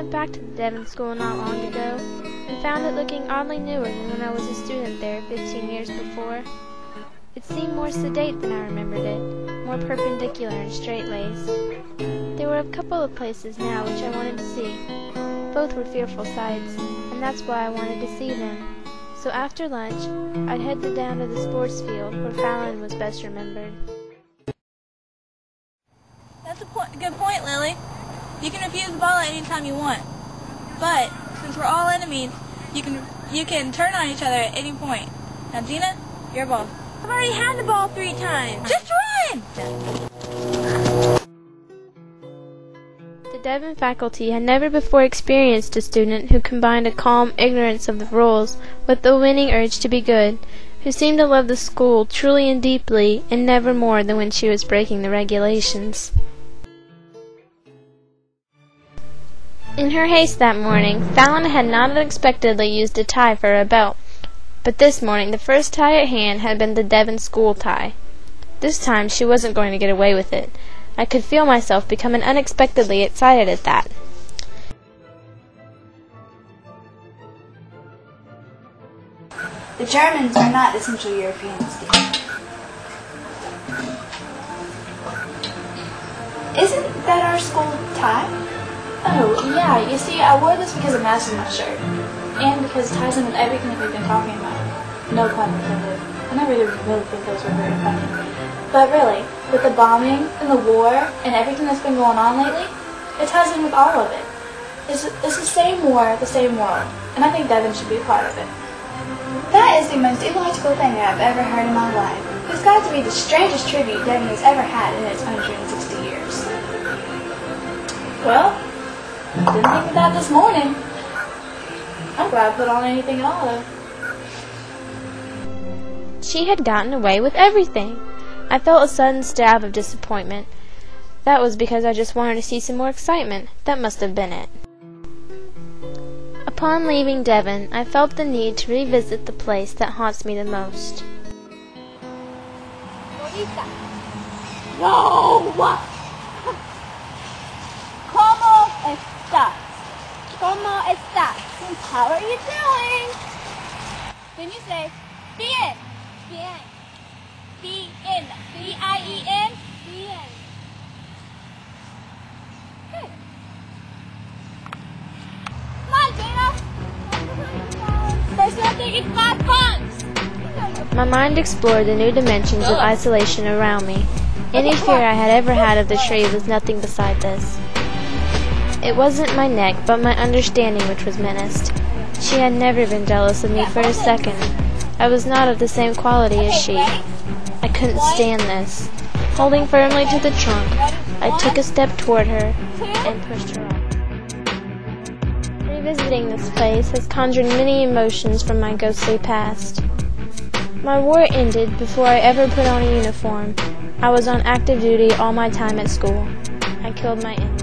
went back to the Devon School not long ago and found it looking oddly newer than when I was a student there 15 years before. It seemed more sedate than I remembered it, more perpendicular and straight-laced. There were a couple of places now which I wanted to see. Both were fearful sights, and that's why I wanted to see them. So after lunch, I'd head down to the sports field where Fallon was best remembered. That's a good point, Lily. You can refuse the ball at any time you want. But, since we're all enemies, you can turn on each other at any point. Now, Gina, your ball. I've already had the ball 3 times. Just run! The Devon faculty had never before experienced a student who combined a calm ignorance of the rules with a winning urge to be good, who seemed to love the school truly and deeply, and never more than when she was breaking the regulations. In her haste that morning, Fallon had not unexpectedly used a tie for a belt, but this morning the first tie at hand had been the Devon school tie. This time she wasn't going to get away with it. I could feel myself becoming unexpectedly excited at that. The Germans are not the Central Europeans, Steve. Isn't that our school tie? Oh, yeah, you see, I wore this because it matches my shirt. And because it ties in with everything that we've been talking about. No pun intended. I never really think those were very funny. But really, with the bombing and the war and everything that's been going on lately, it ties in with all of it. It's the same war, the same world, and I think Devon should be a part of it. That is the most illogical thing that I've ever heard in my life. It's got to be the strangest tribute Devon has ever had in its 160 years. Well, I didn't think of that this morning. I'm glad I put on anything at all, though. She had gotten away with everything. I felt a sudden stab of disappointment. That was because I just wanted to see some more excitement. That must have been it. Upon leaving Devon, I felt the need to revisit the place that haunts me the most. No! ¿Cómo estás? ¿Cómo estás? How are you doing? Then you say, bien. Bien. B-N. B-I-E-N. Bien. Good. Come on, Gina. There's nothing in 5 bucks. My mind explored the new dimensions of isolation around me. Any fear I had ever had of the tree was nothing beside this. It wasn't my neck, but my understanding which was menaced. She had never been jealous of me for a second. I was not of the same quality as she. I couldn't stand this. Holding firmly to the trunk, I took a step toward her and pushed her off. Revisiting this place has conjured many emotions from my ghostly past. My war ended before I ever put on a uniform. I was on active duty all my time at school. I killed my enemy.